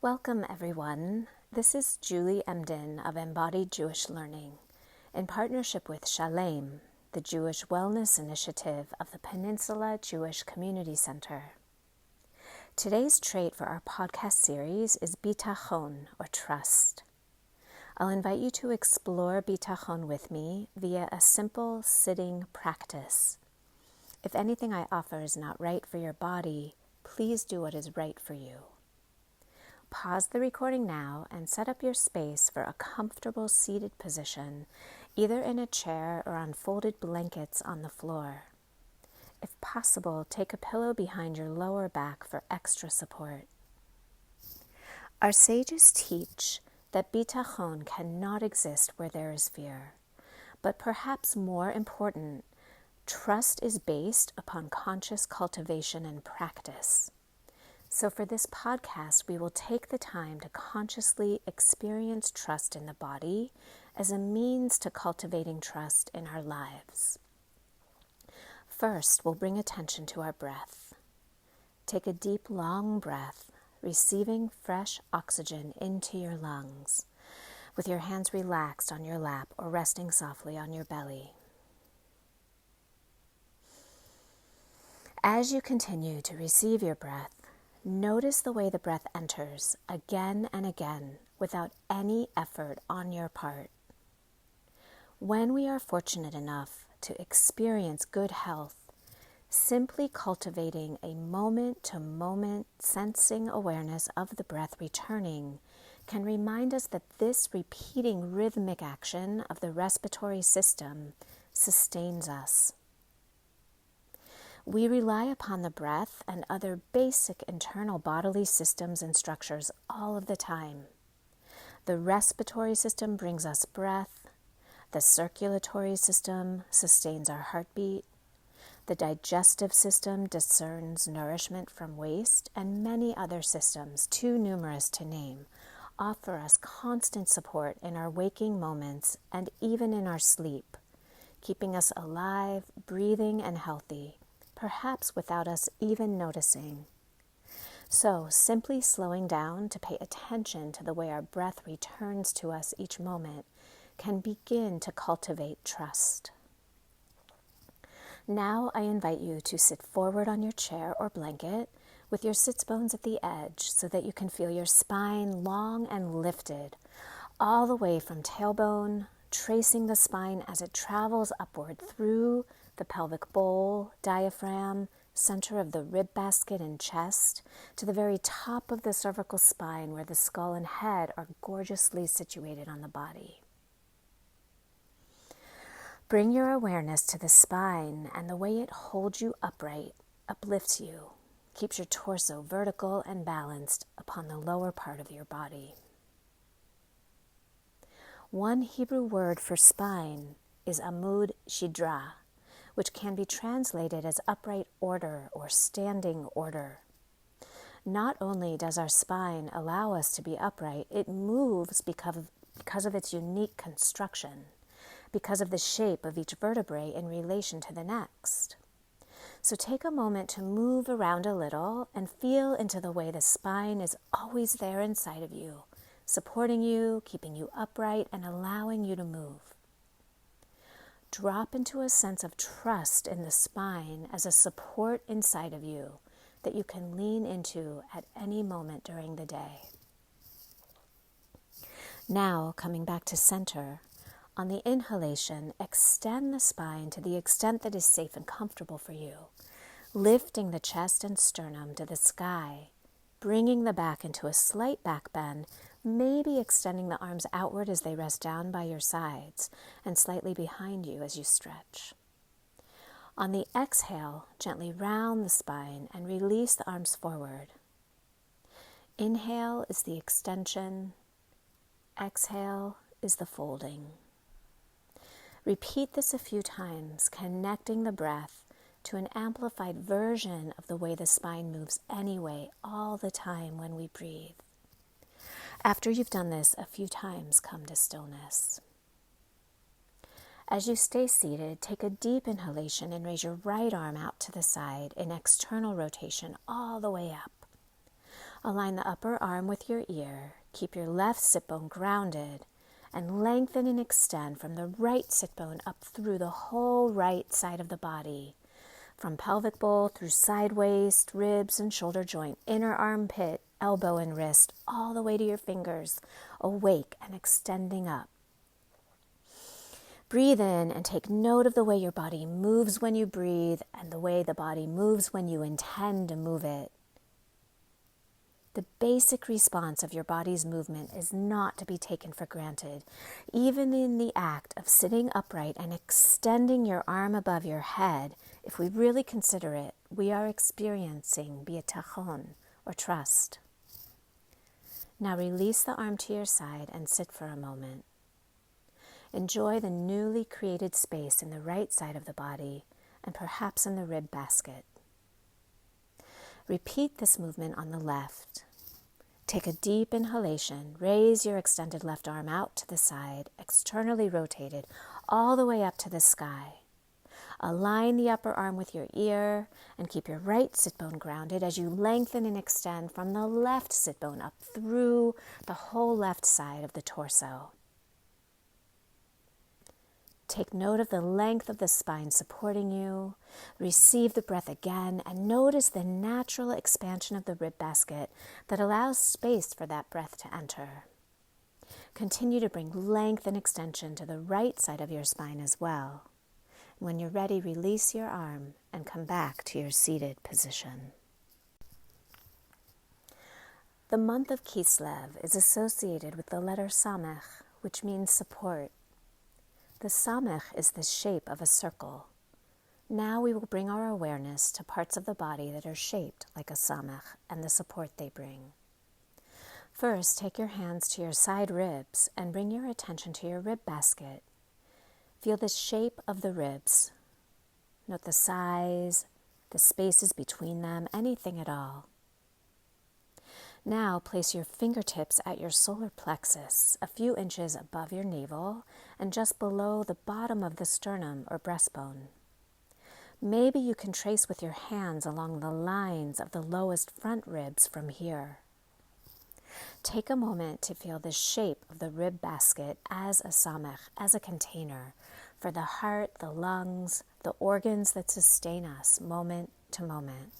Welcome, everyone. This is Julie Emden of Embodied Jewish Learning, in partnership with Shalem, the Jewish Wellness Initiative of the Peninsula Jewish Community Center. Today's trait for our podcast series is Bitachon, or trust. I'll invite you to explore Bitachon with me via a simple sitting practice. If anything I offer is not right for your body, please do what is right for you. Pause the recording now and set up your space for a comfortable seated position, either in a chair or on folded blankets on the floor. If possible, take a pillow behind your lower back for extra support. Our sages teach that Bitachon cannot exist where there is fear, but perhaps more important, trust is based upon conscious cultivation and practice. So for this podcast, we will take the time to consciously experience trust in the body as a means to cultivating trust in our lives. First, we'll bring attention to our breath. Take a deep, long breath, receiving fresh oxygen into your lungs, with your hands relaxed on your lap or resting softly on your belly. As you continue to receive your breath, notice the way the breath enters again and again without any effort on your part. When we are fortunate enough to experience good health, simply cultivating a moment-to-moment sensing awareness of the breath returning can remind us that this repeating rhythmic action of the respiratory system sustains us. We rely upon the breath and other basic internal bodily systems and structures all of the time. The respiratory system brings us breath. The circulatory system sustains our heartbeat. The digestive system discerns nourishment from waste, and many other systems, too numerous to name, offer us constant support in our waking moments and even in our sleep, keeping us alive, breathing, and healthy, perhaps without us even noticing. So, simply slowing down to pay attention to the way our breath returns to us each moment can begin to cultivate trust. Now I invite you to sit forward on your chair or blanket with your sits bones at the edge so that you can feel your spine long and lifted, all the way from tailbone, tracing the spine as it travels upward through the pelvic bowl, diaphragm, center of the rib basket and chest, to the very top of the cervical spine where the skull and head are gorgeously situated on the body. Bring your awareness to the spine and the way it holds you upright, uplifts you, keeps your torso vertical and balanced upon the lower part of your body. One Hebrew word for spine is amud shidra, which can be translated as upright order or standing order. Not only does our spine allow us to be upright, it moves because of its unique construction, because of the shape of each vertebrae in relation to the next. So take a moment to move around a little and feel into the way the spine is always there inside of you, supporting you, keeping you upright, and allowing you to move. Drop into a sense of trust in the spine as a support inside of you that you can lean into at any moment during the day. Now, coming back to center, on the inhalation, extend the spine to the extent that is safe and comfortable for you, lifting the chest and sternum to the sky, bringing the back into a slight back bend, maybe extending the arms outward as they rest down by your sides and slightly behind you as you stretch. On the exhale, gently round the spine and release the arms forward. Inhale is the extension. Exhale is the folding. Repeat this a few times, connecting the breath to an amplified version of the way the spine moves anyway, all the time when we breathe. After you've done this a few times, come to stillness. As you stay seated, take a deep inhalation and raise your right arm out to the side in external rotation all the way up. Align the upper arm with your ear. Keep your left sit bone grounded and lengthen and extend from the right sit bone up through the whole right side of the body, from pelvic bowl through side waist, ribs and shoulder joint, inner armpit, elbow and wrist, all the way to your fingers, awake and extending up. Breathe in and take note of the way your body moves when you breathe and the way the body moves when you intend to move it. The basic response of your body's movement is not to be taken for granted. Even in the act of sitting upright and extending your arm above your head, if we really consider it, we are experiencing Bitachon, or trust. Now release the arm to your side and sit for a moment. Enjoy the newly created space in the right side of the body and perhaps in the rib basket. Repeat this movement on the left. Take a deep inhalation. Raise your extended left arm out to the side, externally rotated, all the way up to the sky. Align the upper arm with your ear and keep your right sit bone grounded as you lengthen and extend from the left sit bone up through the whole left side of the torso. Take note of the length of the spine supporting you. Receive the breath again and notice the natural expansion of the rib basket that allows space for that breath to enter. Continue to bring length and extension to the right side of your spine as well. When you're ready, release your arm and come back to your seated position. The month of Kislev is associated with the letter Samech, which means support. The samech is the shape of a circle. Now we will bring our awareness to parts of the body that are shaped like a samech and the support they bring. First, take your hands to your side ribs and bring your attention to your rib basket. Feel the shape of the ribs. Note the size, the spaces between them, anything at all. Now place your fingertips at your solar plexus, a few inches above your navel and just below the bottom of the sternum or breastbone. Maybe you can trace with your hands along the lines of the lowest front ribs from here. Take a moment to feel the shape of the rib basket as a samech, as a container for the heart, the lungs, the organs that sustain us moment to moment.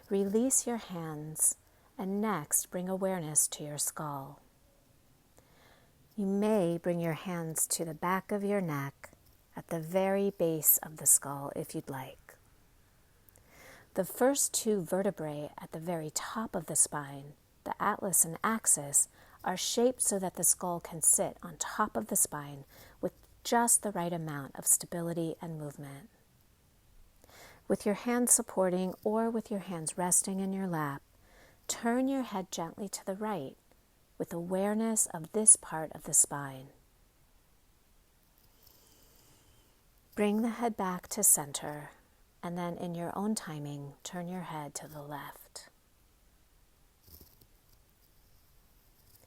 Release your hands and next bring awareness to your skull. You may bring your hands to the back of your neck at the very base of the skull if you'd like. The first two vertebrae at the very top of the spine, the atlas and axis, are shaped so that the skull can sit on top of the spine with just the right amount of stability and movement. With your hands supporting or with your hands resting in your lap, turn your head gently to the right with awareness of this part of the spine. Bring the head back to center, and then in your own timing, turn your head to the left.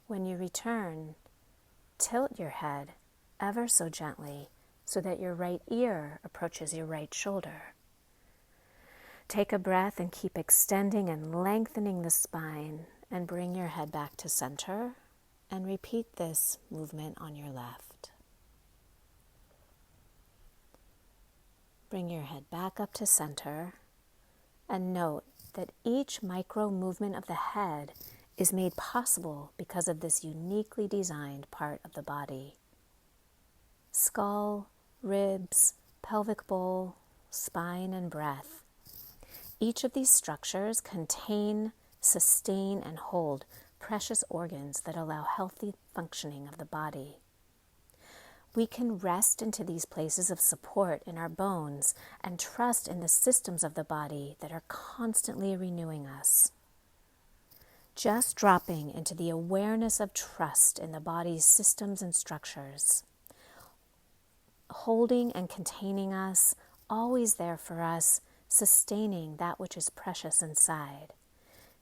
When you return, tilt your head ever so gently so that your right ear approaches your right shoulder. Take a breath and keep extending and lengthening the spine and bring your head back to center and repeat this movement on your left. Bring your head back up to center and note that each micro movement of the head is made possible because of this uniquely designed part of the body. Skull, ribs, pelvic bowl, spine, and breath. Each of these structures contain, sustain, and hold precious organs that allow healthy functioning of the body. We can rest into these places of support in our bones and trust in the systems of the body that are constantly renewing us. Just dropping into the awareness of trust in the body's systems and structures, holding and containing us, always there for us, sustaining that which is precious inside.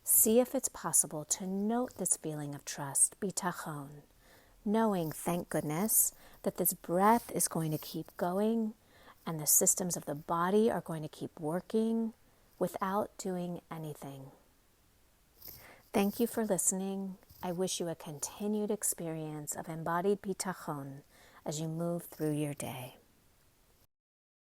See if it's possible to note this feeling of trust, bitachon, knowing, thank goodness, that this breath is going to keep going and the systems of the body are going to keep working without doing anything. Thank you for listening. I wish you a continued experience of embodied bitachon as you move through your day.